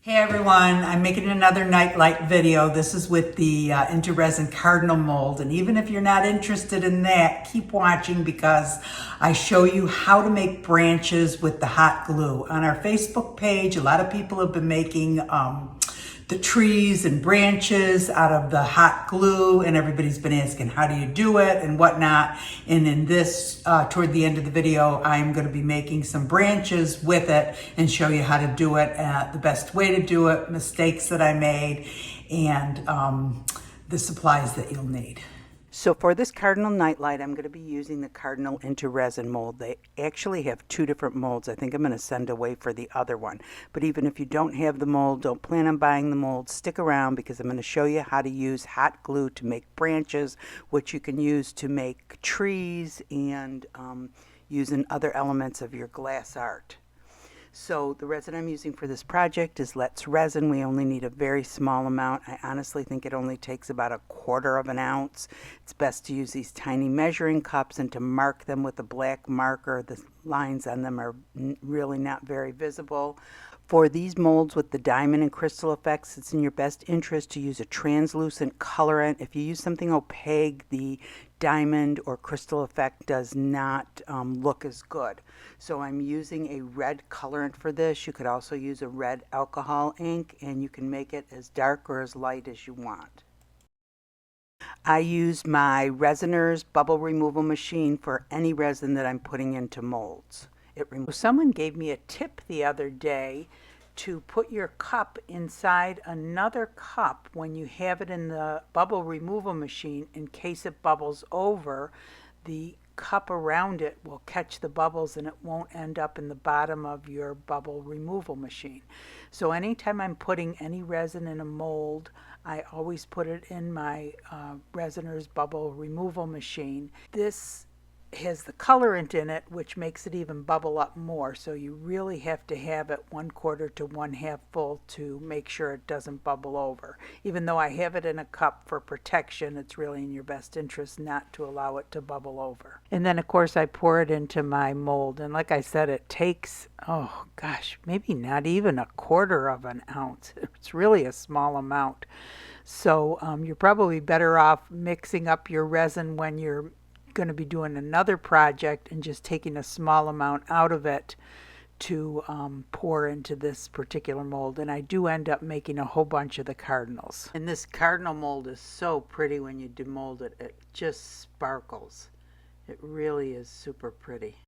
Hey everyone, I'm making another nightlight video. This is with the into resin cardinal mold, and even if you're not interested in that, keep watching because I show you how to make branches with the hot glue. On our Facebook page, a lot of people have been making the trees and branches out of the hot glue, and everybody's been asking how do you do it and whatnot. And in this, toward the end of the video, I'm going to be making some branches with it and show you how to do it, the best way to do it, mistakes that I made, and the supplies that you'll need. So for this cardinal nightlight, I'm going to be using the cardinal into resin mold. They actually have two different molds. I think I'm going to send away for the other one. But even if you don't have the mold, don't plan on buying the mold, stick around because I'm going to show you how to use hot glue to make branches, which you can use to make trees and use in other elements of your glass art. So the resin I'm using for this project is Let's Resin. We only need a very small amount. I honestly think it only takes about 1/4 of an ounce. It's best to use these tiny measuring cups and to mark them with a black marker. The lines on them are really not very visible. For these molds with the diamond and crystal effects, it's in your best interest to use a translucent colorant. If you use something opaque, the diamond or crystal effect does not look as good. So I'm using a red colorant for this. You could also use a red alcohol ink, and you can make it as dark or as light as you want. I use my Resiner's bubble removal machine for any resin that I'm putting into molds. Someone gave me a tip the other day to put your cup inside another cup when you have it in the bubble removal machine. In case it bubbles over, the cup around it will catch the bubbles and it won't end up in the bottom of your bubble removal machine. So anytime I'm putting any resin in a mold, I always put it in my Resiner's bubble removal machine. This has the colorant in it, which makes it even bubble up more. So you really have to have it 1/4 to 1/2 full to make sure it doesn't bubble over. Even though I have it in a cup for protection, it's really in your best interest not to allow it to bubble over. And then of course I pour it into my mold. And like I said, it takes, oh gosh, maybe not even 1/4 of an ounce. It's really a small amount. So you're probably better off mixing up your resin when you're going to be doing another project and just taking a small amount out of it to pour into this particular mold. And I do end up making a whole bunch of the cardinals. And this cardinal mold is so pretty when you demold it. It just sparkles. It really is super pretty.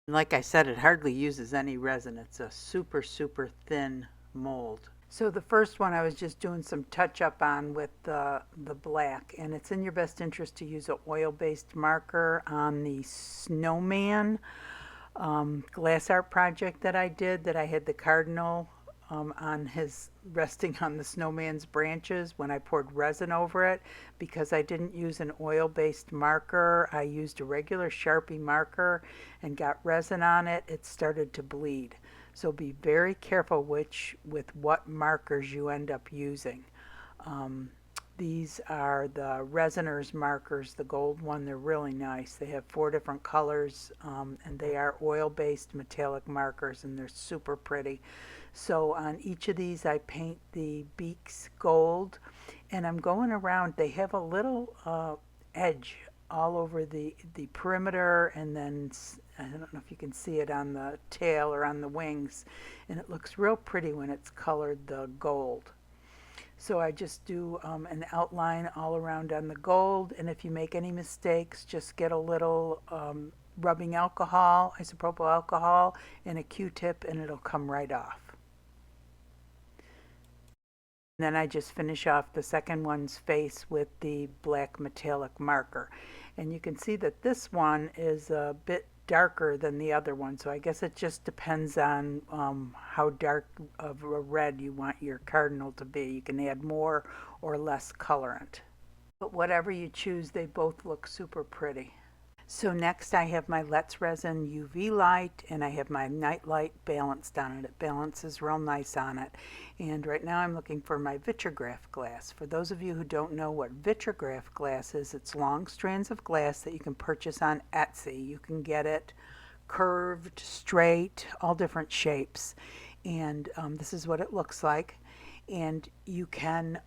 And like I said, it hardly uses any resin. It's a super, super thin mold. So the first one I was just doing some touch up on with the black, and it's in your best interest to use an oil-based marker on the snowman glass art project that I did, that I had the cardinal on his resting on the snowman's branches when I poured resin over it. Because I didn't use an oil-based marker, I used a regular Sharpie marker and got resin on it. It started to bleed. So be very careful with what markers you end up using. These are the Resiner's markers, the gold one. They're really nice. They have 4 different colors, and they are oil-based metallic markers, and they're super pretty. So on each of these I paint the beaks gold, and I'm going around. They have a little edge all over the perimeter, and then I don't know if you can see it on the tail or on the wings, and it looks real pretty when it's colored the gold. So I just do an outline all around on the gold, and if you make any mistakes, just get a little rubbing alcohol, isopropyl alcohol, and a Q-tip, and it'll come right off. And then I just finish off the second one's face with the black metallic marker. And you can see that this one is a bit darker than the other one, so I guess it just depends on how dark of a red you want your cardinal to be. You can add more or less colorant. But whatever you choose, they both look super pretty. So next I have my Let's Resin UV light, and I have my nightlight balanced on it. It balances real nice on it. And right now I'm looking for my VITRIGRAPH glass. For those of you who don't know what VITRIGRAPH glass is, it's long strands of glass that you can purchase on Etsy. You can get it curved, straight, all different shapes. And this is what it looks like. And you can,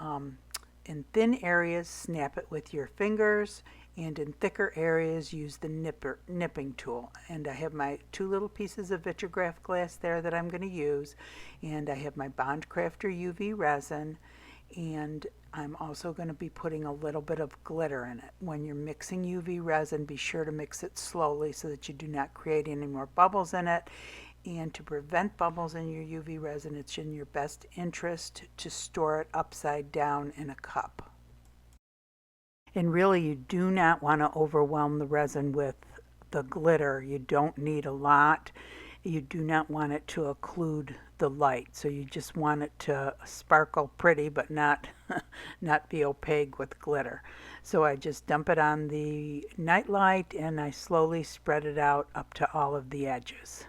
in thin areas, snap it with your fingers, and in thicker areas, use the nipping tool. And I have my 2 little pieces of vitrograph glass there that I'm going to use, and I have my Bond Crafter UV resin, and I'm also going to be putting a little bit of glitter in it. When you're mixing UV resin, be sure to mix it slowly so that you do not create any more bubbles in it. And to prevent bubbles in your UV resin, it's in your best interest to store it upside down in a cup. And really, you do not want to overwhelm the resin with the glitter. You don't need a lot. You do not want it to occlude the light. So you just want it to sparkle pretty, but not be opaque with glitter. So I just dump it on the nightlight and I slowly spread it out up to all of the edges.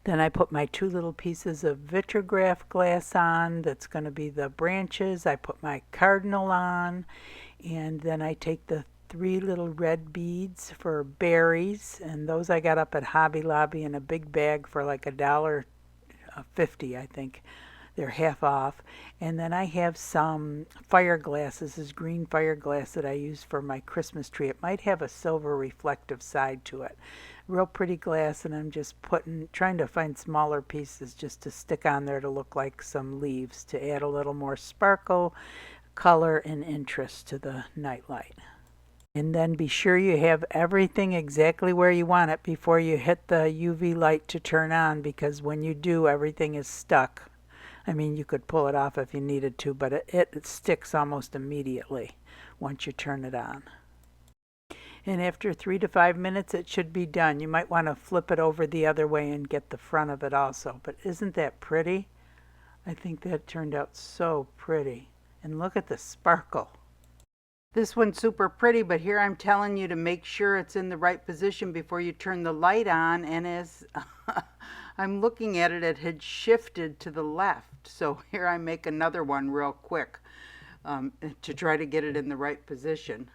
Then I put my 2 little pieces of vitrograph glass on. That's going to be the branches. I put my cardinal on, and then I take the 3 little red beads for berries, and those I got up at Hobby Lobby in a big bag for like $1.50, I think. They're half off. And then I have some fire glass. This is green fire glass that I use for my Christmas tree. It might have a silver reflective side to it. Real pretty glass, and I'm just trying to find smaller pieces just to stick on there to look like some leaves to add a little more sparkle, color, and interest to the nightlight. And then be sure you have everything exactly where you want it before you hit the UV light to turn on, because when you do, everything is stuck. I mean, you could pull it off if you needed to, but it sticks almost immediately once you turn it on. And after 3 to 5 minutes, it should be done. You might want to flip it over the other way and get the front of it also. But isn't that pretty? I think that turned out so pretty. And look at the sparkle. This one's super pretty, but here I'm telling you to make sure it's in the right position before you turn the light on. And as I'm looking at it, it had shifted to the left. So here I make another one real quick to try to get it in the right position.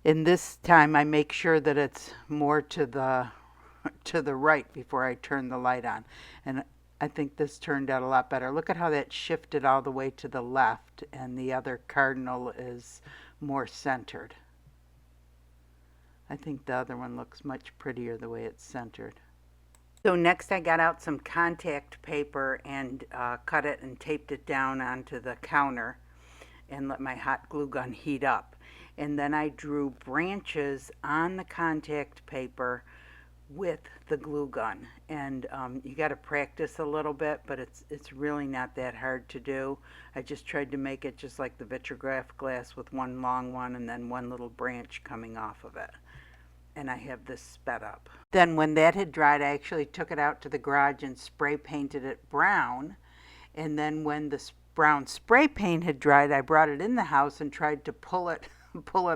And this time I make sure that it's more to the right before I turn the light on. And I think this turned out a lot better. Look at how that shifted all the way to the left, and the other cardinal is more centered. I think the other one looks much prettier the way it's centered. So next I got out some contact paper and cut it and taped it down onto the counter and let my hot glue gun heat up. And then I drew branches on the contact paper with the glue gun. And you got to practice a little bit, but it's really not that hard to do. I just tried to make it just like the vitrograph glass with one long one and then one little branch coming off of it. And I have this sped up. Then when that had dried, I actually took it out to the garage and spray painted it brown. And then when the brown spray paint had dried, I brought it in the house and tried to pull it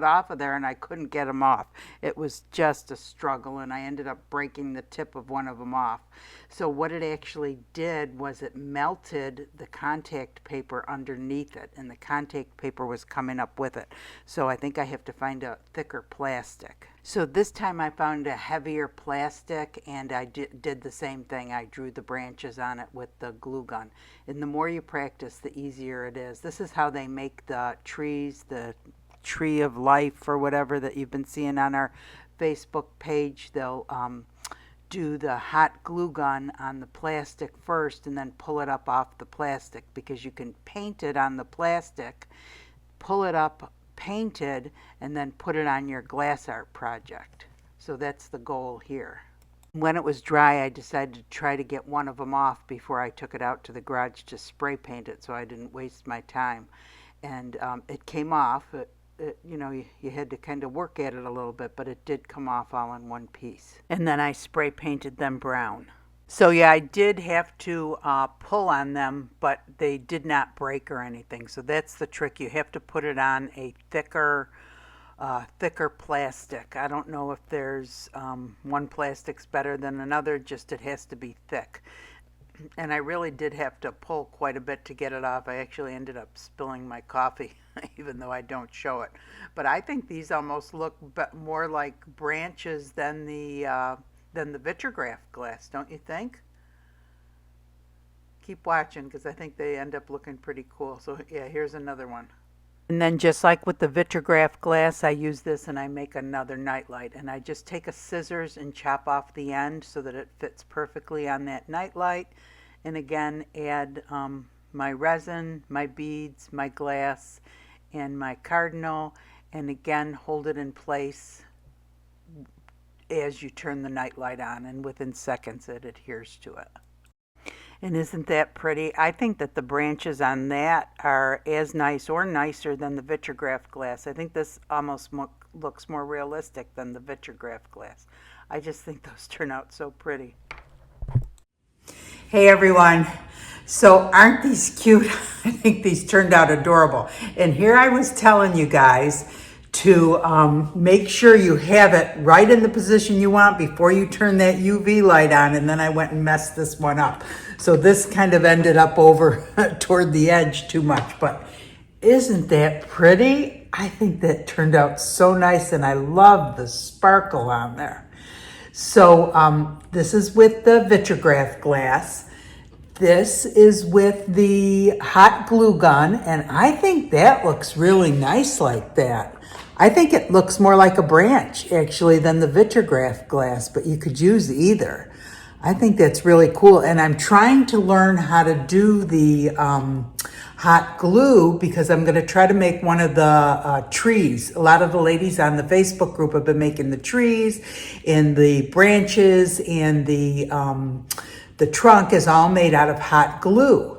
off of there, and I couldn't get them off. It was just a struggle, and I ended up breaking the tip of one of them off. So what it actually did was it melted the contact paper underneath it, and the contact paper was coming up with it. So I think I have to find a thicker plastic. So this time I found a heavier plastic, and I did the same thing. I drew the branches on it with the glue gun. And the more you practice, the easier it is. This is how they make the trees, the tree of life or whatever that you've been seeing on our Facebook page. They'll do the hot glue gun on the plastic first and then pull it up off the plastic, because you can paint it on the plastic, pull it up painted, and then put it on your glass art project. So that's the goal here. When it was dry, I decided to try to get one of them off before I took it out to the garage to spray paint it, so I didn't waste my time. And it came off. You know, you had to kind of work at it a little bit, but it did come off all in one piece. And then I spray painted them brown. So yeah, I did have to pull on them, but they did not break or anything. So that's the trick. You have to put it on a thicker plastic. I don't know if there's one plastic's better than another, just it has to be thick. And I really did have to pull quite a bit to get it off. I actually ended up spilling my coffee, even though I don't show it. But I think these almost look more like branches than the vitrograph glass, don't you think? keep watching because I think they end up looking pretty cool. So yeah, here's another one. And then just like with the VITRIGRAPH glass, I use this and I make another nightlight. And I just take a scissors and chop off the end so that it fits perfectly on that nightlight. And again, add my resin, my beads, my glass, and my cardinal. And again, hold it in place as you turn the nightlight on. And within seconds, it adheres to it. And isn't that pretty? I think that the branches on that are as nice or nicer than the VITRIGRAPH glass. I think this almost looks more realistic than the VITRIGRAPH glass. I just think those turn out so pretty. Hey everyone. So aren't these cute? I think these turned out adorable. And here I was telling you guys to make sure you have it right in the position you want before you turn that UV light on, and then I went and messed this one up. So this kind of ended up over toward the edge too much, but isn't that pretty? I think that turned out so nice, and I love the sparkle on there. So this is with the VITRIGRAPH glass. This is with the hot glue gun, and I think that looks really nice like that. I think it looks more like a branch actually than the VITRIGRAPH glass, but you could use either. I think that's really cool, and I'm trying to learn how to do the hot glue because I'm going to try to make one of the trees. A lot of the ladies on the Facebook group have been making the trees and the branches, and the trunk is all made out of hot glue.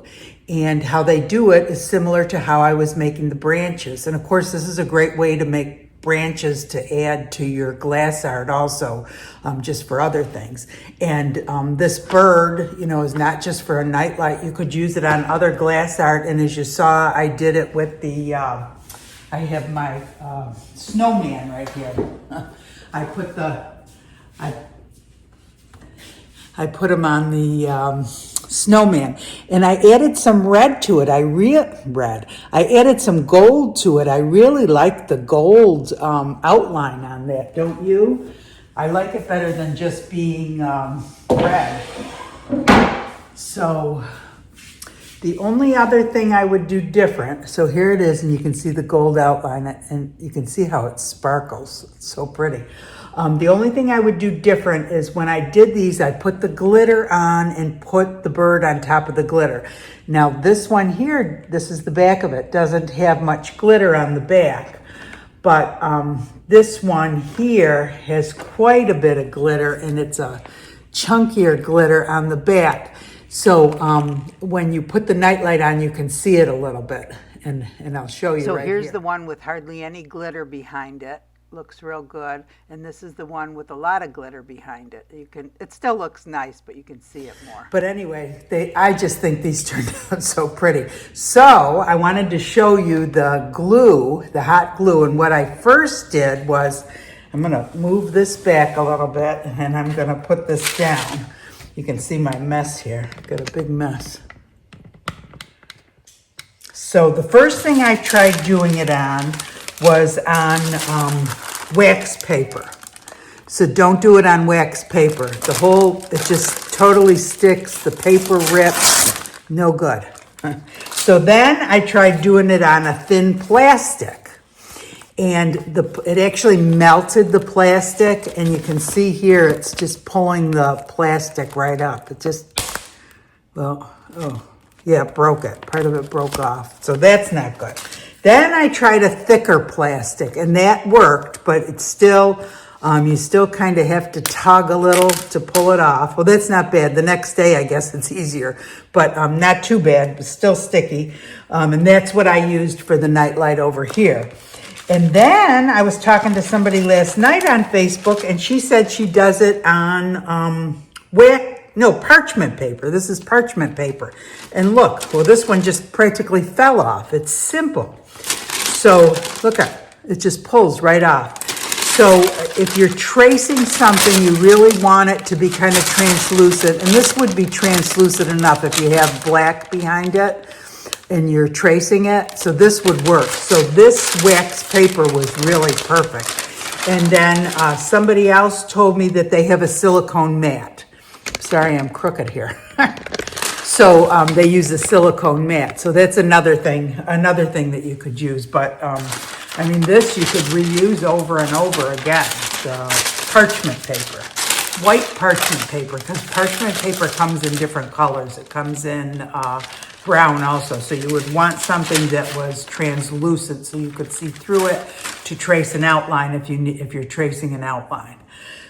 And how they do it is similar to how I was making the branches. And of course, this is a great way to make branches to add to your glass art also, just for other things. And this bird, you know, is not just for a nightlight. You could use it on other glass art. And as you saw, I did it with the, I have my snowman right here. I put him on the snowman, and I added some red to it. I added some gold to it. I really like the gold outline on that, don't you? I like it better than just being red. So the only other thing I would do different, so here it is, and you can see the gold outline, and you can see how it sparkles. It's so pretty. The only thing I would do different is when I did these, I put the glitter on and put the bird on top of the glitter. Now this one here, this is the back of it, doesn't have much glitter on the back. But this one here has quite a bit of glitter, and it's a chunkier glitter on the back. So when you put the nightlight on, you can see it a little bit. And I'll show you right here. So here's the one with hardly any glitter behind it. Looks real good. And this is the one with a lot of glitter behind it. It still looks nice, but you can see it more. But anyway, I just think these turned out so pretty. So I wanted to show you the glue, the hot glue. And what I first did was, I'm gonna move this back a little bit, and I'm gonna put this down. You can see my mess here. I've got a big mess. So the first thing I tried doing it on was on wax paper. So don't do it on wax paper. It just totally sticks. The paper rips. No good. So then I tried doing it on a thin plastic. And it actually melted the plastic. And you can see here, it's just pulling the plastic right up. It just, it broke it. Part of it broke off. So that's not good. Then I tried a thicker plastic, and that worked, but it's still, you still kind of have to tug a little to pull it off. Well, that's not bad. The next day, I guess it's easier, but not too bad, but still sticky. And that's what I used for the nightlight over here. And then I was talking to somebody last night on Facebook, and she said she does it on parchment paper. This is parchment paper. And look, well, this one just practically fell off. It's simple. So look at it, just pulls right off. So if you're tracing something, you really want it to be kind of translucent. And this would be translucent enough if you have black behind it and you're tracing it. So this would work. So this wax paper was really perfect. And then somebody else told me that they have a silicone mat. Sorry, I'm crooked here. So they use a silicone mat. So that's another thing that you could use. But I mean, this you could reuse over and over again. The parchment paper, white parchment paper, because parchment paper comes in different colors. It comes in brown also. So you would want something that was translucent so you could see through it to trace an outline if you're tracing an outline.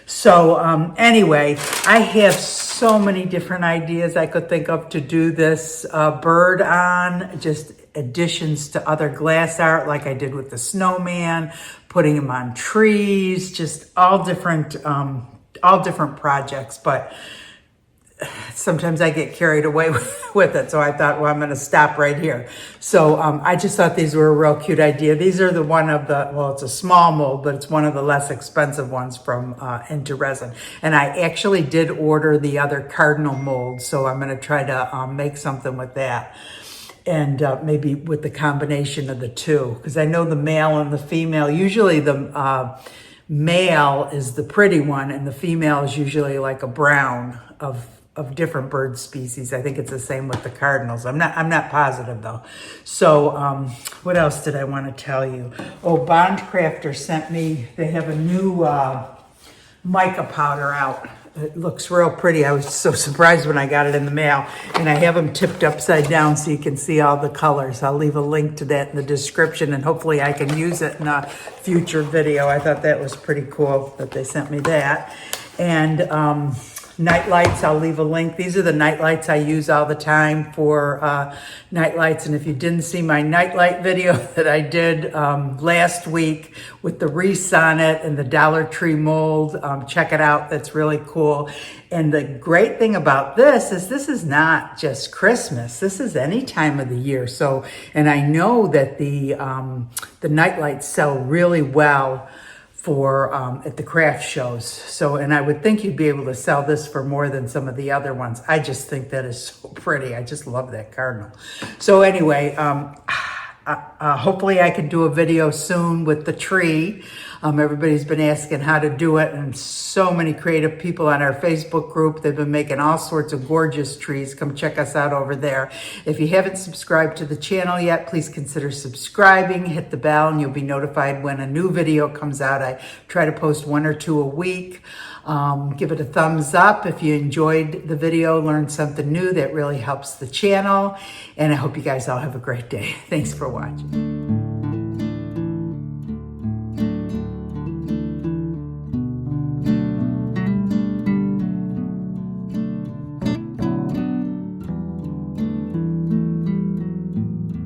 So anyway, I have so many different ideas I could think of to do this bird on, just additions to other glass art like I did with the snowman, putting them on trees, just all different projects. But sometimes I get carried away with it. So I thought, well, I'm going to stop right here. So I just thought these were a real cute idea. These are well, it's a small mold, but it's one of the less expensive ones from Into Resin. And I actually did order the other cardinal mold. So I'm going to try to make something with that. And maybe with the combination of the two, because I know the male and the female, usually the male is the pretty one and the female is usually like a brown of different bird species. I think it's the same with the cardinals. I'm not positive though. So what else did I want to tell you? Oh, Bond Crafter sent me, they have a new mica powder out. It looks real pretty. I was so surprised when I got it in the mail, and I have them tipped upside down so you can see all the colors. I'll leave a link to that in the description, and hopefully I can use it in a future video. I thought that was pretty cool that they sent me that. And night lights, I'll leave a link. These are the night lights I use all the time for night lights. And if you didn't see my nightlight video that I did last week with the wreaths on it and the Dollar Tree mold, check it out. That's really cool. And the great thing about this is not just Christmas. This is any time of the year. So, and I know that the night lights sell really well for at the craft shows. So, and I would think you'd be able to sell this for more than some of the other ones. I just think that is so pretty. I just love that cardinal. So anyway, hopefully I can do a video soon with the tree. Everybody's been asking how to do it, and so many creative people on our Facebook group. They've been making all sorts of gorgeous trees. Come check us out over there. If you haven't subscribed to the channel yet, please consider subscribing. Hit the bell and you'll be notified when a new video comes out. I try to post 1 or 2 a week. Give it a thumbs up if you enjoyed the video, learned something new. That really helps the channel. And I hope you guys all have a great day. Thanks for watching.